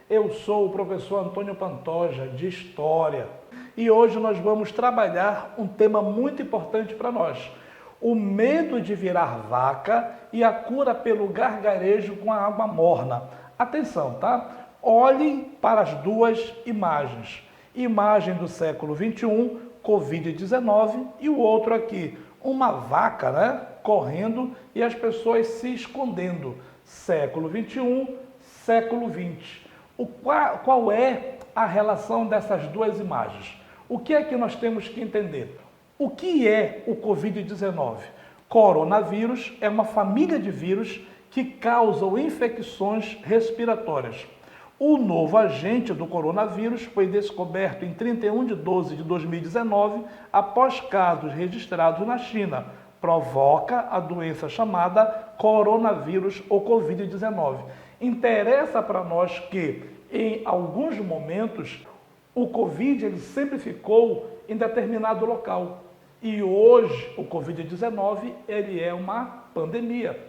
Eu sou o professor Antônio Pantoja, de História, e hoje nós vamos trabalhar um tema muito importante para nós: o medo de virar vaca e a cura pelo gargarejo com a água morna. Atenção, tá? Olhem para as duas imagens. Imagem do século XXI, Covid-19, e o outro aqui, uma vaca, né, correndo e as pessoas se escondendo. Século XXI, século XX. Qual é a relação dessas duas imagens? O que é que nós temos que entender? O que é o Covid-19? Coronavírus é uma família de vírus que causam infecções respiratórias. O novo agente do coronavírus foi descoberto em 31 de 12 de 2019, após casos registrados na China. Provoca a doença chamada coronavírus ou Covid-19. Interessa para nós que, em alguns momentos, o Covid ele sempre ficou em determinado local. E hoje, o Covid-19 ele é uma pandemia.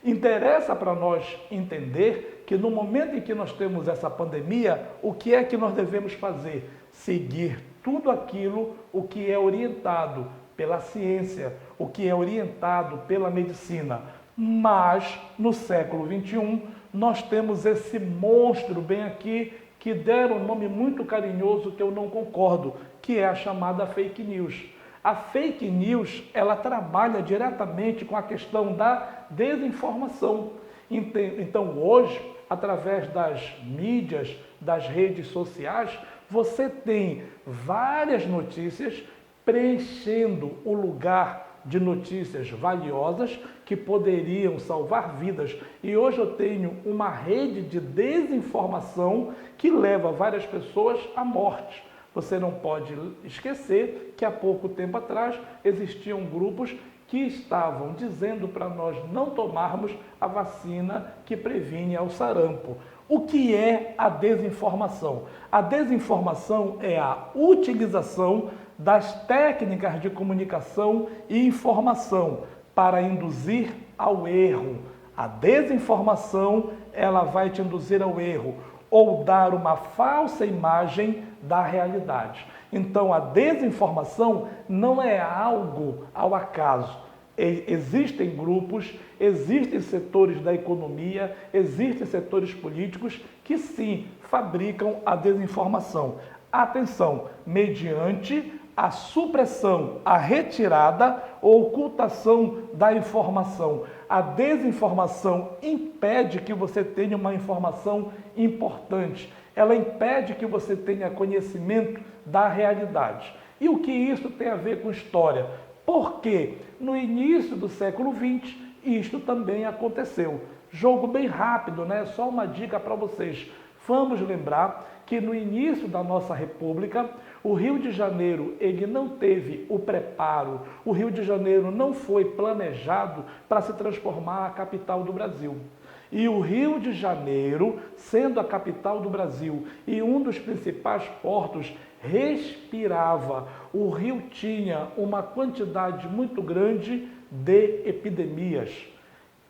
Interessa para nós entender que no momento em que nós temos essa pandemia, o que é que nós devemos fazer? Seguir tudo aquilo o que é orientado pela ciência, o que é orientado pela medicina. Mas, no século XXI, nós temos esse monstro bem aqui, que deram um nome muito carinhoso que eu não concordo, que é a chamada fake news. A fake news, ela trabalha diretamente com a questão da desinformação. Então, hoje, através das mídias, das redes sociais, você tem várias notícias preenchendo o lugar de notícias valiosas que poderiam salvar vidas. E hoje eu tenho uma rede de desinformação que leva várias pessoas à morte. Você não pode esquecer que há pouco tempo atrás existiam grupos que estavam dizendo para nós não tomarmos a vacina que previne ao sarampo. O que é a desinformação? A desinformação é a utilização das técnicas de comunicação e informação para induzir ao erro. A desinformação, ela vai te induzir ao erro ou dar uma falsa imagem da realidade. Então, a desinformação não é algo ao acaso. Existem grupos, existem setores da economia, existem setores políticos que sim fabricam a desinformação. Atenção, mediante a supressão, a retirada ou ocultação da informação. A desinformação impede que você tenha uma informação importante. Ela impede que você tenha conhecimento da realidade. E o que isso tem a ver com história? Porque no início do século XX, isto também aconteceu. Jogo bem rápido, né? Só uma dica para vocês. Vamos lembrar que no início da nossa República, o Rio de Janeiro ele não teve o preparo, o Rio de Janeiro não foi planejado para se transformar a capital do Brasil. E o Rio de Janeiro, sendo a capital do Brasil e um dos principais portos, respirava. O Rio tinha uma quantidade muito grande de epidemias.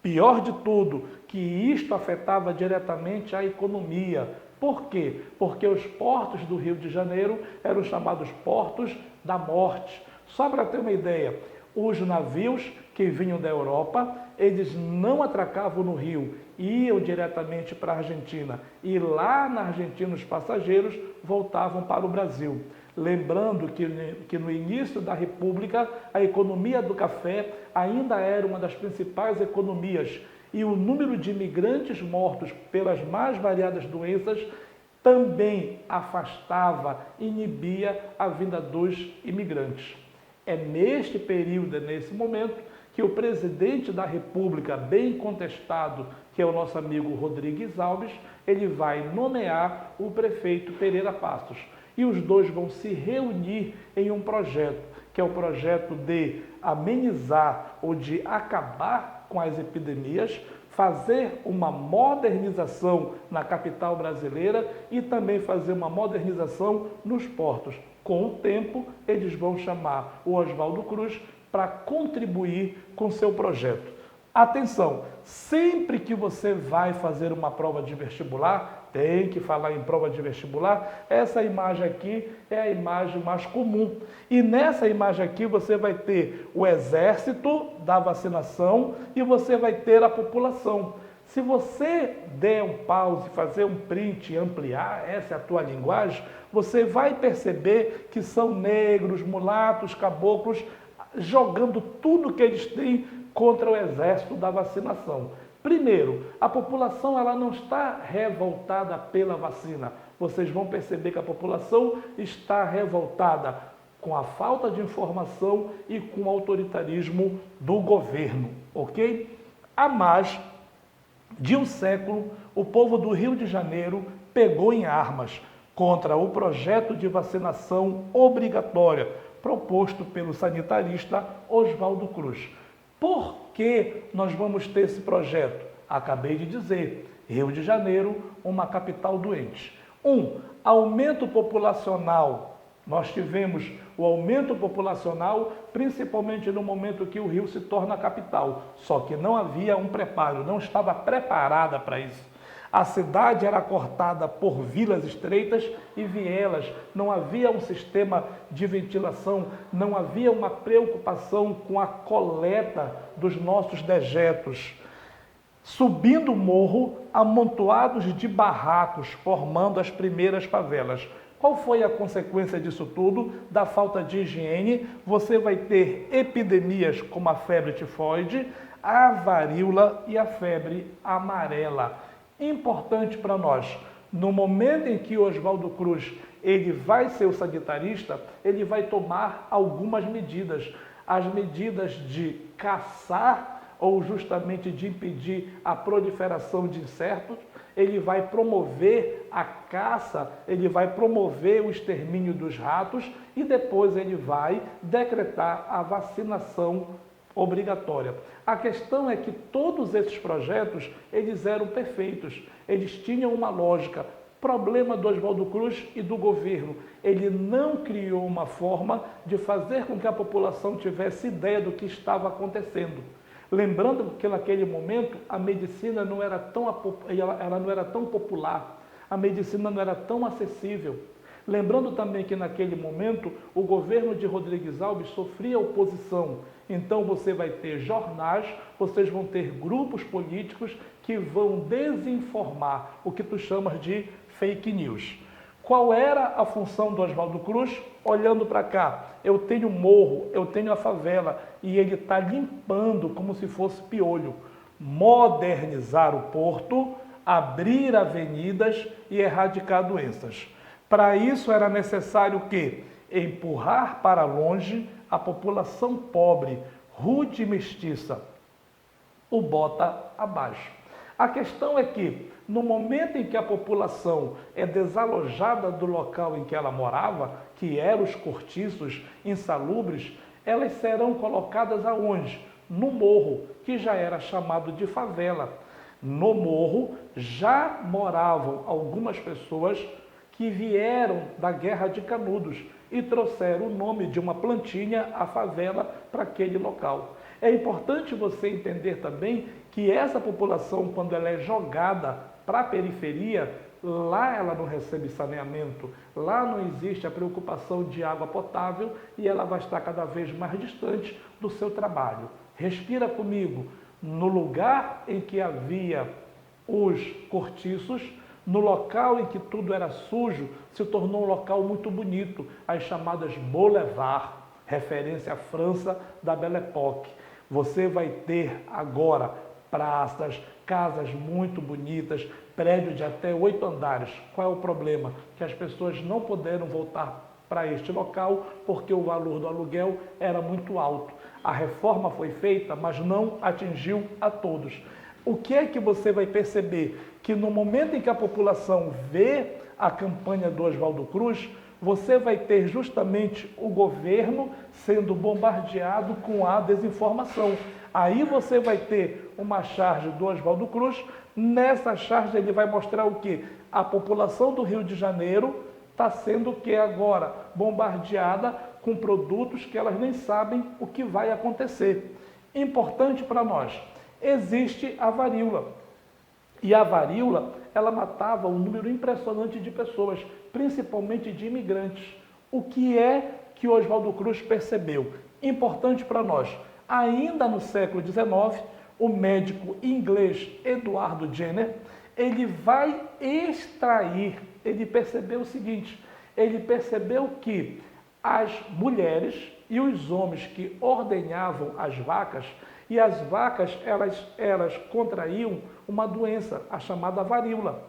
Pior de tudo, que isto afetava diretamente a economia. Por quê? Porque os portos do Rio de Janeiro eram chamados portos da morte. Só para ter uma ideia, os navios que vinham da Europa, eles não atracavam no Rio, iam diretamente para a Argentina. E lá na Argentina os passageiros voltavam para o Brasil. Lembrando que no início da República, a economia do café ainda era uma das principais economias. E o número de imigrantes mortos pelas mais variadas doenças também afastava, inibia a vinda dos imigrantes. É neste período, nesse momento, que o presidente da República, bem contestado, que é o nosso amigo Rodrigues Alves, ele vai nomear o prefeito Pereira Passos. E os dois vão se reunir em um projeto, que é o projeto de amenizar ou de acabar com as epidemias, fazer uma modernização na capital brasileira e também fazer uma modernização nos portos. Com o tempo, eles vão chamar o Oswaldo Cruz para contribuir com seu projeto. Atenção, sempre que você vai fazer uma prova de vestibular, tem que falar em prova de vestibular. Essa imagem aqui é a imagem mais comum. E nessa imagem aqui você vai ter o exército da vacinação e você vai ter a população. Se você der um pause, fazer um print e ampliar, essa é a tua linguagem, você vai perceber que são negros, mulatos, caboclos, jogando tudo que eles têm contra o exército da vacinação. Primeiro, a população ela não está revoltada pela vacina. Vocês vão perceber que a população está revoltada com a falta de informação e com o autoritarismo do governo, ok? Há mais de um século, o povo do Rio de Janeiro pegou em armas contra o projeto de vacinação obrigatória proposto pelo sanitarista Oswaldo Cruz. Por que nós vamos ter esse projeto? Acabei de dizer, Rio de Janeiro, uma capital doente. Aumento populacional. Nós tivemos o aumento populacional, principalmente no momento que o Rio se torna capital. Só que não havia um preparo, não estava preparada para isso. A cidade era cortada por vilas estreitas e vielas, não havia um sistema de ventilação, não havia uma preocupação com a coleta dos nossos dejetos. Subindo o morro, amontoados de barracos, formando as primeiras favelas. Qual foi a consequência disso tudo? Da falta de higiene, você vai ter epidemias como a febre tifoide, a varíola e a febre amarela. Importante para nós, no momento em que Oswaldo Cruz ele vai ser o sanitarista, ele vai tomar algumas medidas. As medidas de caçar ou justamente de impedir a proliferação de insetos, ele vai promover a caça, ele vai promover o extermínio dos ratos e depois ele vai decretar a vacinação obrigatória. A questão é que todos esses projetos, eles eram perfeitos, eles tinham uma lógica. Problema do Oswaldo Cruz e do governo, ele não criou uma forma de fazer com que a população tivesse ideia do que estava acontecendo. Lembrando que naquele momento a medicina não era ela não era tão popular, a medicina não era tão acessível. Lembrando também que naquele momento o governo de Rodrigues Alves sofria oposição. Então você vai ter jornais, vocês vão ter grupos políticos que vão desinformar, o que tu chamas de fake news. Qual era a função do Oswaldo Cruz? Olhando para cá, eu tenho morro, eu tenho a favela e ele está limpando como se fosse piolho. Modernizar o porto, abrir avenidas e erradicar doenças. Para isso era necessário que empurrar para longe a população pobre, rude e mestiça, o bota abaixo. A questão é que, no momento em que a população é desalojada do local em que ela morava, que eram os cortiços insalubres, elas serão colocadas aonde? No morro, que já era chamado de favela. No morro já moravam algumas pessoas que vieram da Guerra de Canudos e trouxeram o nome de uma plantinha, a favela, para aquele local. É importante você entender também que essa população, quando ela é jogada para a periferia, lá ela não recebe saneamento, lá não existe a preocupação de água potável e ela vai estar cada vez mais distante do seu trabalho. Respira comigo, no lugar em que havia os cortiços, no local em que tudo era sujo, se tornou um local muito bonito, as chamadas boulevards, referência à França da Belle Époque. Você vai ter agora praças, casas muito bonitas, prédios de até 8 andares. Qual é o problema? Que as pessoas não puderam voltar para este local porque o valor do aluguel era muito alto. A reforma foi feita, mas não atingiu a todos. O que é que você vai perceber? Que no momento em que a população vê a campanha do Oswaldo Cruz, você vai ter justamente o governo sendo bombardeado com a desinformação. Aí você vai ter uma charge do Oswaldo Cruz, nessa charge ele vai mostrar o quê? A população do Rio de Janeiro está sendo o que agora? Bombardeada com produtos que elas nem sabem o que vai acontecer. Importante para nós, existe a varíola. E a varíola, ela matava um número impressionante de pessoas, principalmente de imigrantes. O que é que Oswaldo Cruz percebeu? Importante para nós. Ainda no século XIX, o médico inglês Eduardo Jenner, ele vai extrair, ele percebeu o seguinte, ele percebeu que as mulheres e os homens que ordenhavam as vacas, e as vacas, elas contraíam uma doença, a chamada varíola.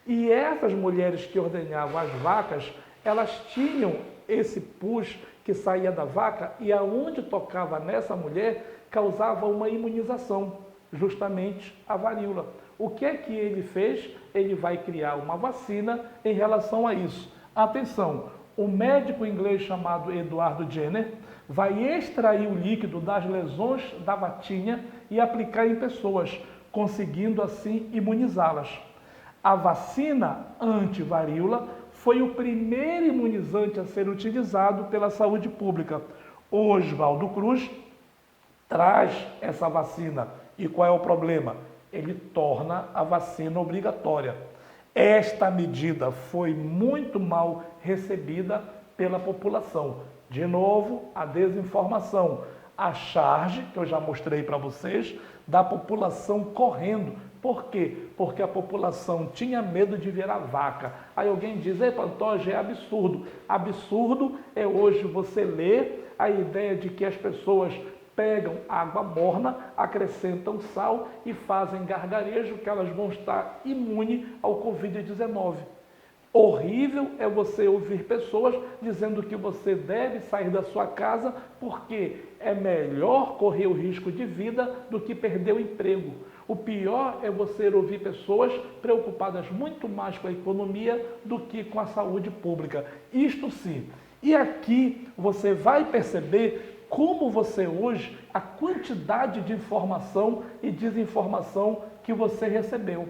E essas mulheres que ordenhavam as vacas, elas tinham esse pus que saía da vaca e aonde tocava nessa mulher causava uma imunização, justamente a varíola. O que é que ele fez? Ele vai criar uma vacina em relação a isso. Atenção, o médico inglês chamado Eduardo Jenner vai extrair o líquido das lesões da vatinha e aplicar em pessoas, conseguindo assim imunizá-las. A vacina anti-varíola foi o primeiro imunizante a ser utilizado pela saúde pública. Oswaldo Cruz traz essa vacina. E qual é o problema? Ele torna a vacina obrigatória. Esta medida foi muito mal recebida pela população. De novo, a desinformação, a charge, que eu já mostrei para vocês, da população correndo. Por quê? Porque a população tinha medo de virar vaca. Aí alguém diz, ei Pantoja, é absurdo. Absurdo é hoje você ler a ideia de que as pessoas pegam água morna, acrescentam sal e fazem gargarejo que elas vão estar imunes ao Covid-19. Horrível é você ouvir pessoas dizendo que você deve sair da sua casa porque é melhor correr o risco de vida do que perder o emprego. O pior é você ouvir pessoas preocupadas muito mais com a economia do que com a saúde pública. Isto sim. E aqui você vai perceber como você hoje, a quantidade de informação e desinformação que você recebeu.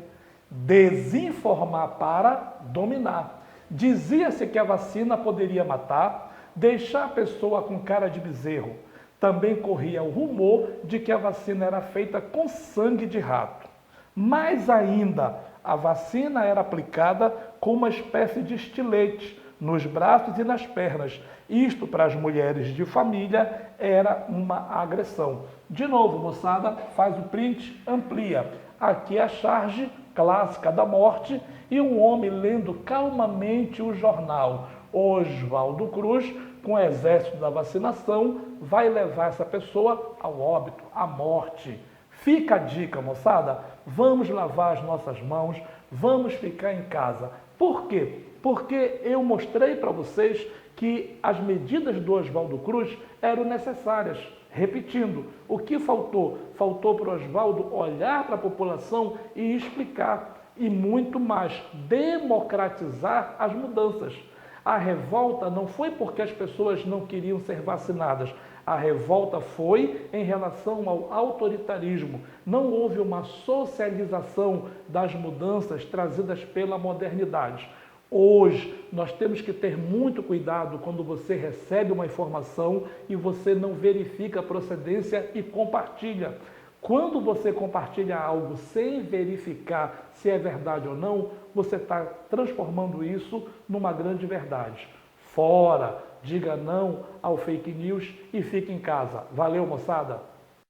Desinformar para dominar. Dizia-se que a vacina poderia matar, deixar a pessoa com cara de bezerro. Também corria o rumor de que a vacina era feita com sangue de rato. Mais ainda, a vacina era aplicada com uma espécie de estilete nos braços e nas pernas. Isto, para as mulheres de família, era uma agressão. De novo, moçada, faz o print, amplia. Aqui a charge clássica da morte e um homem lendo calmamente o jornal. Oswaldo Cruz, com o exército da vacinação, vai levar essa pessoa ao óbito, à morte. Fica a dica, moçada, vamos lavar as nossas mãos, vamos ficar em casa. Por quê? Porque eu mostrei para vocês que as medidas do Oswaldo Cruz eram necessárias. Repetindo, o que faltou? Faltou para o Oswaldo olhar para a população e explicar. E muito mais, democratizar as mudanças. A revolta não foi porque as pessoas não queriam ser vacinadas. A revolta foi em relação ao autoritarismo. Não houve uma socialização das mudanças trazidas pela modernidade. Hoje, nós temos que ter muito cuidado quando você recebe uma informação e você não verifica a procedência e compartilha. Quando você compartilha algo sem verificar se é verdade ou não, você está transformando isso numa grande verdade. Fora, diga não ao fake news e fique em casa. Valeu, moçada!